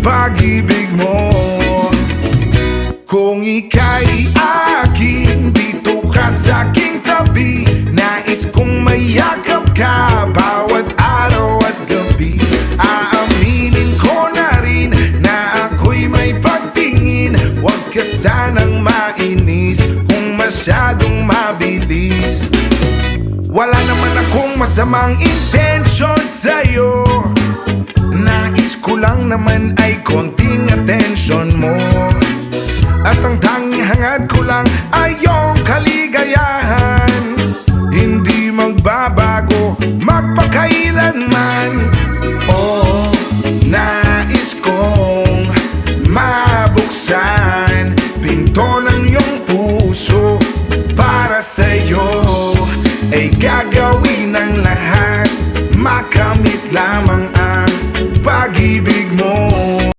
pag-ibig mo. Kung ika'y akin, dito ka sa aking tabi. Nais kong mayakap ka bawat araw at gabi. Aaminin ko na rin na ako'y may pagtingin. Huwag ka sanang mainis kung masyadong mabilis. Wala naman akong masamang intention sa'yo. Nais ko lang naman ay konting atensyon mo. At ang tanging hangad ko lang ay iyong kaligayahan.